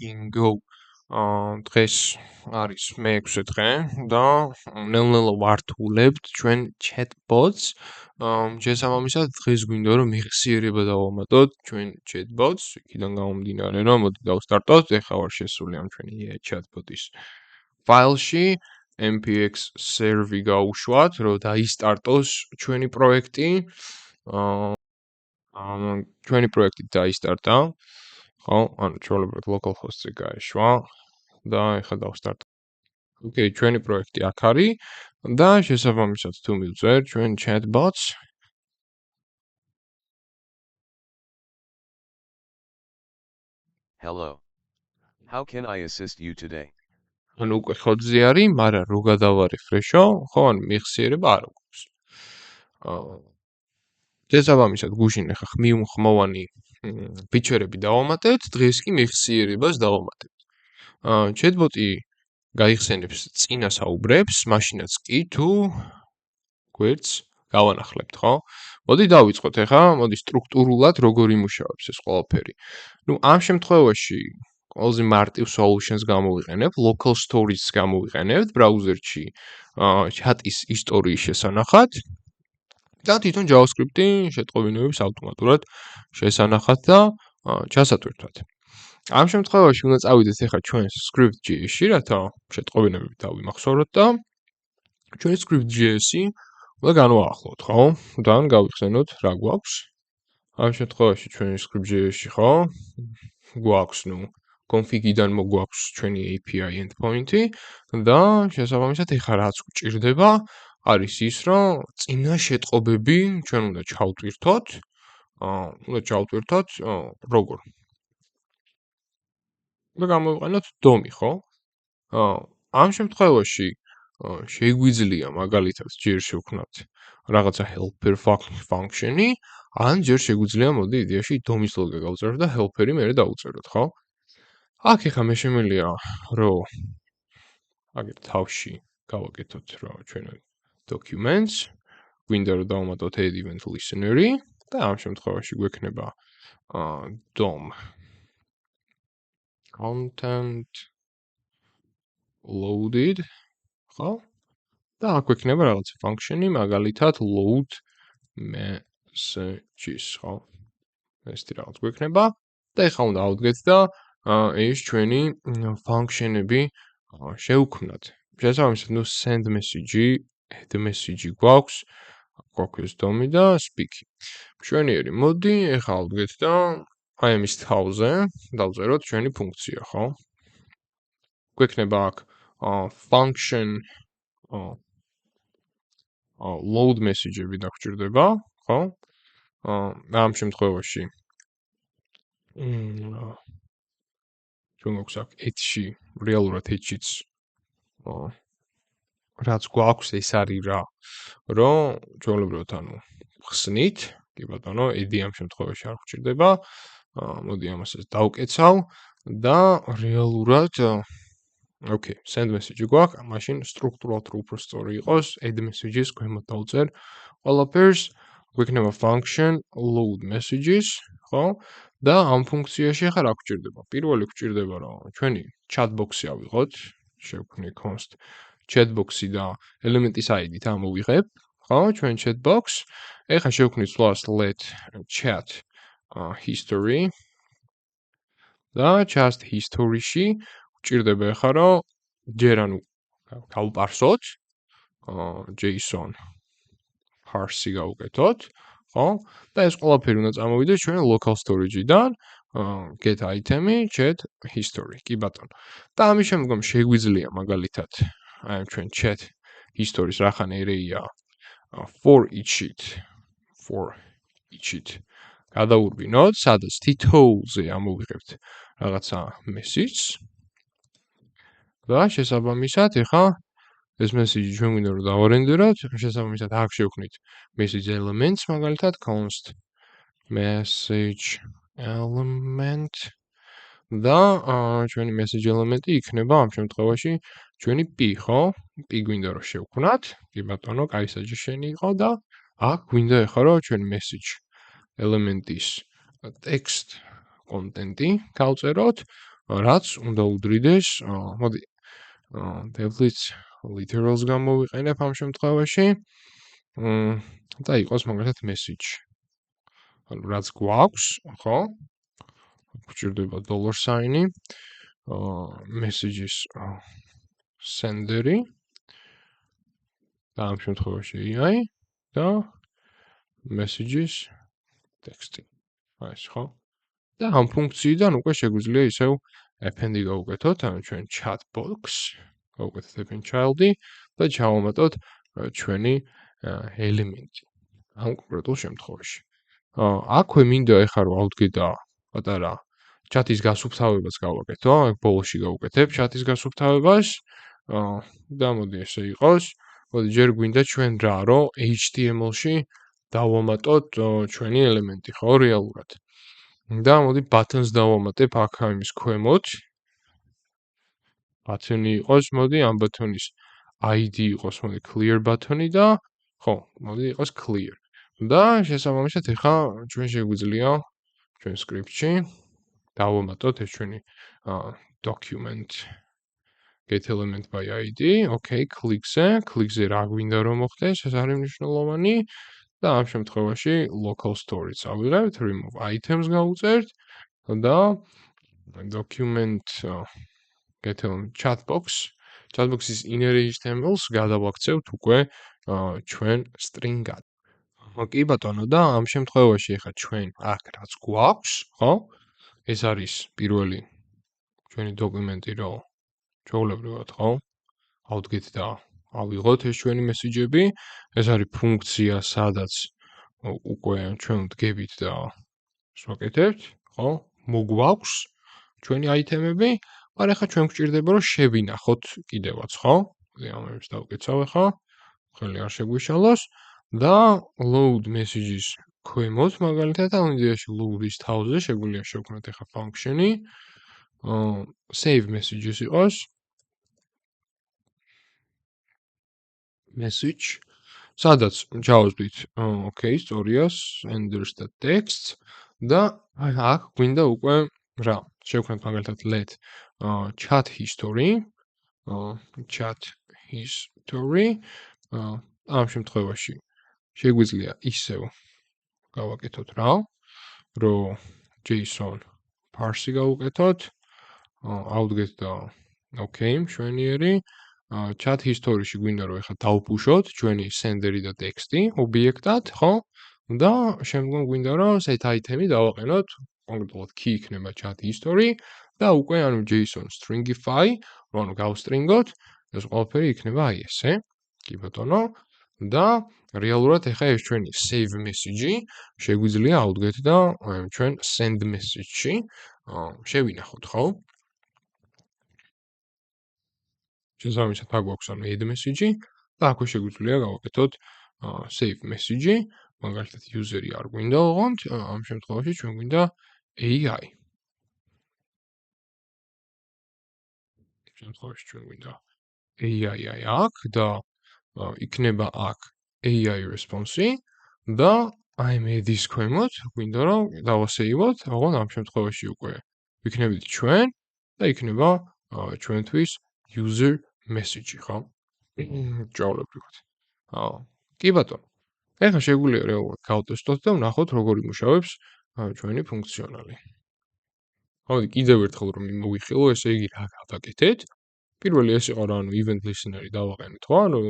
freaking go. დღეს არის მე-6 დღე და ნელ-ნელა ვართულებთ ჩვენ chatbots. შესაბამისად დღეს გვინდა რომ მიხსიერება დავამატოთ ჩვენ chatbots. იქიდან გამომდინარე რომ მოდი დავსტარტოთ. ეხლა ვარ შესული ამ ჩვენი chatbot-ის ფაილში. npx server გავუშვათ, რომ დაისტარტოს ჩვენი პროექტი. ჩვენი პროექტი დაისტარტა. ხო, ანუ ჩვეულებრივ localhost-ზე გაეშვა და ეხლა დავსტარტო. ოკეი, ჩვენი პროექტი აქ არის და შესაბამისად თუ მივწერთ ჩვენ chatbots. Hello. How can I assist you today? ანუ უკვე ხოძზე არის, მაგრამ რო გადავარეფრეშო, ხო, ანუ მიხსიერება არ აქვს. შესაბამისად გუშინ ეხლა ხმოვანი ფიჩერები დავამატებთ, დღეს კი მიხსიერებას დავამატებთ. chatbot-ი გაიხსენებს წინა საუბრებს, მაშინაც კი თუ გვერდს გავანახლებთ, ხო? მოდი დავიწყოთ ეხლა, მოდი სტრუქტურულად როგორ იმუშავებს ეს ყველაფერი. ნუ ამ შემთხვევაში ყველაზე მარტივ solutions გამოვიყენებ, local storage გამოვიყენებთ ბრაუზერში, chat-ის ისტორიის შესანახად. და თვითონ JavaScript-ი შეტყობინებებს ავტომატურად შესანახად და ჩასატვირთვათ. ამ შემთხვევაში უნდა წავიდეთ ეხლა ჩვენს script.js-ში, რათა შეტყობინებები დავიმახსოვროთ და ჩვენი script.js-ი უნდა განვაახლოთ, ხო? და გავიხსენოთ რა გვაქვს. ამ შემთხვევაში ჩვენი script.js-ში, ხო? გვაქვს, ნუ config-დან მოგვაქვს ჩვენი API endpoint-ი და შესაბამისად ეხლა რაც გვჭირდება არის ის, რომ წინა შეტყობები ჩვენ უნდა ჩავტვირთოთ. როგორ? და გამოვიყენოთ DOM-ი, ხო? ამ შემთხვევაში შეგვიძლია მაგალითად ჯერ შევქმნათ რაღაცა helper function-ი, ან ჯერ შეგვიძლია მოდი იდეაში DOM-ის ლოგო გავწეროთ და helper-ი მერე დავუწეროთ, ხო? აქ ეხლა მე შემიძლია რომ აგერ თავში გავაკეთოთ რა ჩვენ documents, გვინდა რომ დავამატოთ add event listener-ი და ამ შემთხვევაში გვექნება DOM content loaded, ხო? და აქ გვექნება რაღაცა function-ი, მაგალითად load messages, ხო? ესეთი რაღაც გვექნება და ეხლა უნდა ავდგეთ და ეს ჩვენი function-ები შევქმნათ. შესაბამისად, ნუ send message-ი, add message-ი გვაქვს ეს DOM-ი და speak-ი. მშვენიერი, მოდი ეხლა ავდგეთ და აი ამის თავზე დავწეროთ ჩვენი ფუნქცია, ხო? გვექნება აქ function load message-ები დაგვჭირდება, ხო? ამ შემთხვევაში ჩვენ გვაქვს აქ edge-ში, რეალურად edge-იც რაც გვაქვს ეს არის რა, რომ ჩვეულებრივად ანუ ხსნით, კი ბატონო, edi ამ შემთხვევაში არ გვჭირდება. მოდი ამასაც დავკეცავ და რეალურად okay, send message გვაქვს, მაშინ სტრუქტურულად რო უფრო სწორი იყოს, add messages ქვემოთ დავწერ ყველაფერს, გვექნება function load messages, ხო? და ამ ფუნქციაში ახლა რა გვჭირდება? პირველი გვჭირდება რომ ჩვენი chatbox-ი ავიღოთ, შევქმნი const chatbox-ი და ელემენტის ID-ით ამოვიღებ, ხო? ჩვენ chatbox. ეხლა შევქმნით let chat history და just history-ში გვჭირდება ახლა რომ ჯერ ანუ გავპარსოთ JSON parse-ი გავუკეთოთ, ხო? და ეს ყველაფერი უნდა წამოვიდეს ჩვენ local storage-დან get item-ი chat history, კი ბატონო. და ამის შემდგომ შეგვიძლია მაგალითად აი ჩვენ chat history-ს რახან array-ია for each sheet გადაურბინოთ, სადაც თითოეულზე ამოვიღებთ რაღაცა message და შესაბამისად ეხლა ეს message ჩვენ გვინდა რომ დავარენდეროთ, შესაბამისად აქ შევქმნით message elements, მაგალითად const message element და ჩვენი message element-ი იქნება ამ შემთხვევაში ჩვენი p, ხო? p გვინდა რომ შევქმნათ, კი ბატონო, კაი suggestion-ი იყო და აქ გვინდა ეხლა რომ ჩვენი message element-ის text content-ი გავწეროთ, რაც უნდა უდრიდეს, მოდი delete literals გამოვიყენებ ამ შემთხვევაში. და იყოს მაგალითად message. ანუ რაც გვაქვს, ხო? გვჭირდება $sign-ი, messages sender-ი და ამ შემთხვევაში AI და messages text-ი. აი ეს ხო? და ამ ფუნქციიდან უკვე შეგვიძლია ისევ append-ი გავუკეთოთ, ანუ ჩვენ chat box გავუკეთოთ append child-ი და ჩავამატოთ ჩვენი ელემენტი ამ კონკრეტულ შემთხვევაში. აქვე მინდა ეხლა რომ ავდგედა პატარა chat-ის გასუფთავებას გავაკეთო, აქ ბოლოში გავუკეთებ chat-ის გასუფთავებას და მოდი ესე იყოს. მოდი ჯერ გვინდა ჩვენ რა რომ HTML-ში დავამატოთ ჩვენი ელემენტი, ხო, რეალურად. და მოდი buttons დავამატებ აქ ამის ქვემოთ. button-ი იყოს, მოდი ამ button-ის ID იყოს, მოდი clear button-ი და ხო, მოდი იყოს clear. და შესაბამისად ეხლა ჩვენ შეგვიძლია ჩვენ script-ში დავამატოთ ეს ჩვენი document get element by ID. Okay, click-ზე რა გვინდა რომ მოხდეს, ეს არის მნიშვნელოვანი. და ამ შემთხვევაში local storage ავიღებთ, remove items გავუწერთ და document get element chat box-ის inner HTML-ს გადავაქცევთ უკვე ჩვენ string-ად. კი ბატონო და ამ შემთხვევაში ეხლა ჩვენ აქ რაც გვაქვს, ხო? ეს არის პირველი ჩვენი დოკუმენტი რო ჩვეულებრივად, ხო? ავდგეთ და ავიღოთ ეს ჩვენი მესიჯები, ეს არის ფუნქცია, სადაც უკვე ჩვენ ვდგებით და ვაკეთებთ, ხო? მოგვაქვს ჩვენი აიტემები, მაგრამ ეხლა ჩვენ გვჭირდება რომ შევინახოთ კიდევაც, ხო? ამებს დავკეცავ ეხლა, ხელი არ შეგვიშალოს და load messages ქვემოთ მაგალითად ამ იდეაში load-ის თავზე შეგვიძლია შევქმნათ ეხლა function-ი, save messages იყოს message, სადაც ჩავაზვით okay, stories, enders და text და აქ გვინდა უკვე რა, შევქმნათ მაგალითად let chat history ამ შემთხვევაში შეგვიძლია ისევ გავაკეთოთ რა, რომ JSON parse-ი გავუკეთოთ, ავდგეთ და okay, მშვენიერი. chat history-ში გვინდა რომ ეხლა დავფუშოთ ჩვენი sender-ი და text-ი ობიექტად, ხო? და შემდგომ გვინდა რომ set item-ი დავაყენოთ, კონკრეტულად key იქნება chat history და უკვე ანუ JSON stringify, რომ ანუ გავსტრინგოთ, ეს ყველაფერი იქნება აი ესე. კი ბატონო. და რეალურად ეხლა ეს ჩვენი save message-ი შეგვიძლია ავდგეთ და ჩვენ send message-ში შევინახოთ, ხო? შესაბამისად აქ გვაქვს ანუ add message-ი და აქვე შეგვიძლია გავაკეთოთ save message-ი, მაგალითად user-ი არ გვინდა ოღონდ, ამ შემთხვევაში ჩვენ გვინდა AI. შემთხვევაში ჩვენ გვინდა AI აქ და იქნება აქ AI response-ი და აი add-ის ქვემოთ გვინდა რომ დავასეივოთ, ოღონდ ამ შემთხვევაში უკვე ვიქნებით ჩვენ და იქნება ჩვენთვის user message-ი, ხო? ჭავლებრივად. კი ბატონო. ეხლა შეგვიძლია რეალურად გავტესტოთ და ვნახოთ როგორ იმუშავებს ჩვენი ფუნქციონალი. მოდი კიდევ ერთხელ რომ მოვიხილო, ესე იგი რა გავაკეთეთ? პირველი ეს იყო რა, ანუ event listener-ი დავაყენეთ, ხო? ანუ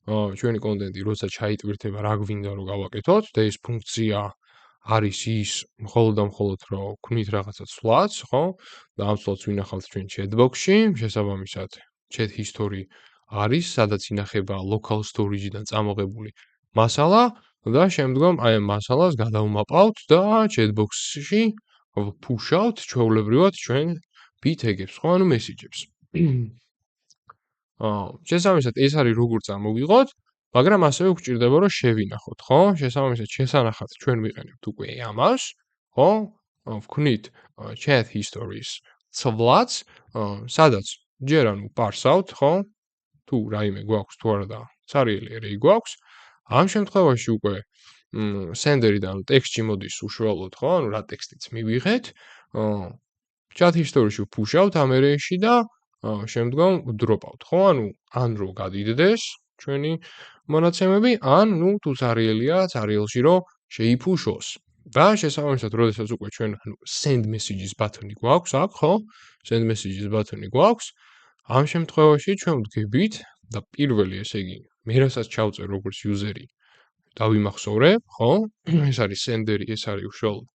ჩვენი კონტენტი როცა ჩაიტვირთება, რა გვინდა რომ გავაკეთოთ და ეს ფუნქცია არის ის მხოლოდ და მხოლოდ რომ ვქმნით რაღაცა ცვლაც, ხო? და ამ ცვლაც ვინახავთ ჩვენ chat box-ში, შესაბამისად chat history არის, სადაც ინახება local storage-დან წამოღებული მასალა და შემდგომ აი ამ მასალას გადავმაპავთ და chat box-ში ვფუშავთ ჩვეულებრივად ჩვენ bit-eggs, ხო, ანუ message-ებს. შესაბამისად ეს არის როგორ წამოვიღოთ, მაგრამ ასევე გვჭირდება რომ შევინახოთ, ხო? შესაბამისად შესანახად ჩვენ ვიყენებთ უკვე ამას, ხო? ვქმნით chat history-ის ცვლაც, სადაც ჯერ ანუ პარსავთ, ხო? თუ რაიმე გვაქვს თუ არა და ცარიელი array გვაქვს. ამ შემთხვევაში უკვე sender-იდან ტექსტში მოდის უშუალოდ, ხო? ანუ რა ტექსტიც მივიღეთ, chat history-ში ვფუშავთ ამ არეში და შემდგომ ვდროპავთ, ხო? ან რო გადიდდეს ჩვენი მონაცემები, ან თუ წარიელია, წარიელში რო შეიფუშოს. და შესაბამისად, როდესაც უკვე ჩვენ send messages button-ი გვაქვს აქ, ხო? Send messages button-ი გვაქვს. ამ შემთხვევაში ჩვენ ვდგებით და პირველი, ესე იგი, მე რასაც ჩავწერ როგორც user-ი, დავიმახსოვრებ, ხო? ეს არის sender-ი, ეს არის უშუალოდ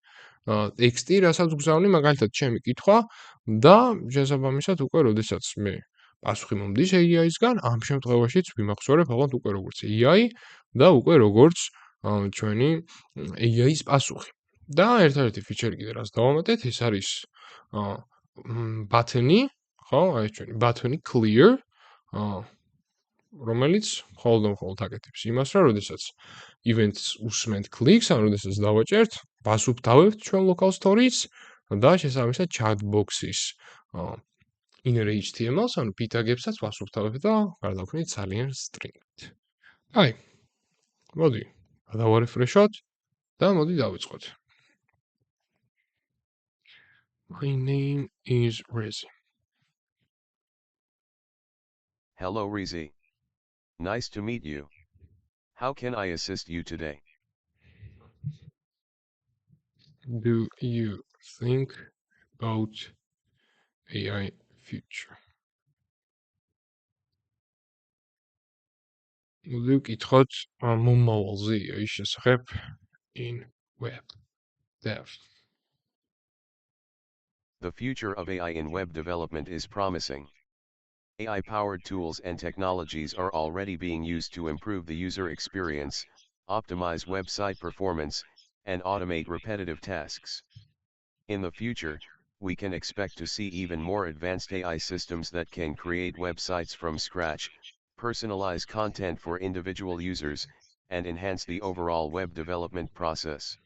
ტექსტი, რასაც ვგზავნი, მაგალითად, ჩემი კითხვა და შესაბამისად უკვე როდესაც მე პასუხი მომდის AI-ისგან, ამ შემთხვევაშიც ვიმახსოვრებ ალბათ უკვე როგორც AI და უკვე როგორც ჩვენი AI-ის პასუხი. და ერთ-ერთი ფიჩერი კიდე რაც დავამატეთ, ეს არის button-ი, ხო? აი ჩვენი button-ი clear, რომელიც მხოლოდ აკეთებს იმას, რომ როდესაც events უსმენთ clicks, ან როდესაც დავაჭერთ, ვასუფთავებთ ჩვენ local storage და შესაბამისად chat box-ის inner HTML-ს, ანუ p-tag-ებსაც ვასუფთავებთ და გარდავქმნით ძალიან string-ით. აი, მოდი, გადავარეფრეშოთ და მოდი დავიწყოთ. My name is Rezi. Hello Rezi. Nice to meet you. How can I assist you today? Do you think about AI future? მოდი ვკითხოთ მომავალზე AI-ის შესახებ in web dev. The future of AI in web development is promising. AI-powered tools and technologies are already being used to improve the user experience, optimize website performance, and automate repetitive tasks. In the future, we can expect to see even more advanced AI systems that can create websites from scratch, personalize content for individual users, and enhance the overall web development process.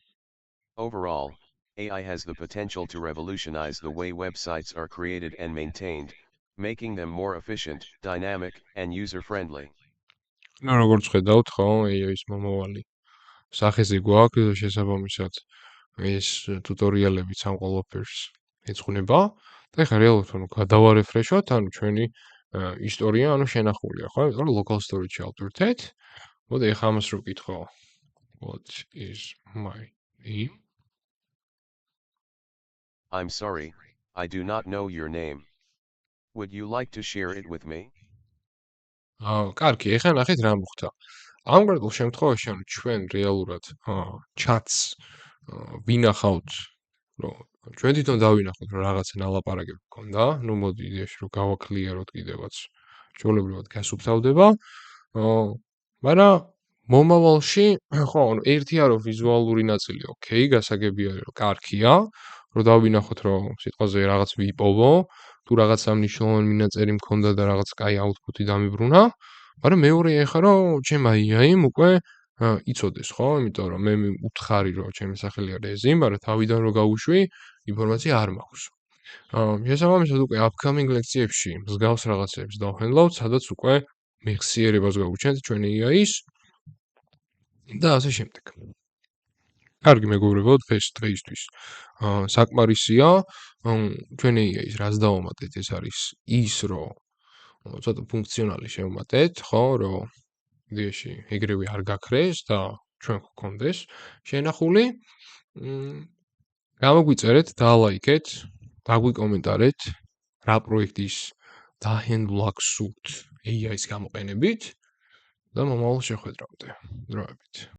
Overall, AI has the potential to revolutionize the way websites are created and maintained, making them more efficient, dynamic, and user-friendly. Ну, როგორც ხედავთ, ხო, AI-ის მომავალი სახეზე გვაქვს, შესაბამისად ეს ტუტორიალები სამ ყველაფერს ეძღვნება. და ეხლა რეალურად ანუ გადავარეფრეშოთ, ანუ ჩვენი ისტორია, ანუ შენახულია, ხო? იმიტომ რომ local storage-ში ავტვირთეთ. მოდი ეხლა ამას რო ვკითხო. What is my name? I'm sorry, I do not know your name. Would you like to share it with me? კარგი, ეხლა ნახეთ რა მოხდა. ამ გარკვეულ შემთხვევაში ანუ ჩვენ რეალურად chats ვინახავთ, რომ ჩვენ თვითონ დავინახოთ, რომ რაღაცა ნალაპარაკები გქონდა, ну მოდი იდეაში რომ გავაკლიეროთ კიდევაც. ჩვეულებრივად გასუფთავდება. მაგრამ მომავალში, ხო, ანუ ერთია რომ ვიზუალური ნაწილი, ოკეი, გასაგები არის რომ კარგია, რომ დავინახოთ რომ სიტყვაზე რაღაც ვიპოვო, თუ რაღაცა მნიშვნელოვანი მინაწერი მქონდა და რაღაც კაი აუთპუტი დამიბრუნა, მაგრამ მეორეა ეხლა რომ ჩემ AI-მ უკვე იცოდეს, ხო? იმიტომ რომ მე უთხარი რომ ჩემი სახელია Rezi, მაგრამ თავიდან რო გავუშვი, ინფორმაცია არ მაქვს. შესაბამისად უკვე upcoming ლექციებში მსგავს რაღაცებს დავჰენდლავთ, სადაც უკვე მეხსიერებას გავუჩენთ ჩვენი AI-ის და ასე შემდეგ. კარგი მეგობრებო, დღეისთვის საკმარისია. ჩვენი AI-ის რაც დავამატეთ, ეს არის ის, რომ ცოტა ფუნქციონალი შევმატეთ, ხო, რომ იდეაში ეგრევე არ გაქრეს და ჩვენ გქონდეს შენახული. გამოგვიწერეთ, დალაიქეთ, დაგვიკომენტარეთ, რა პროექტის დაჰენდლა გსურთ AI-ის გამოყენებით და მომავალ შეხვედრამდე. დროებით.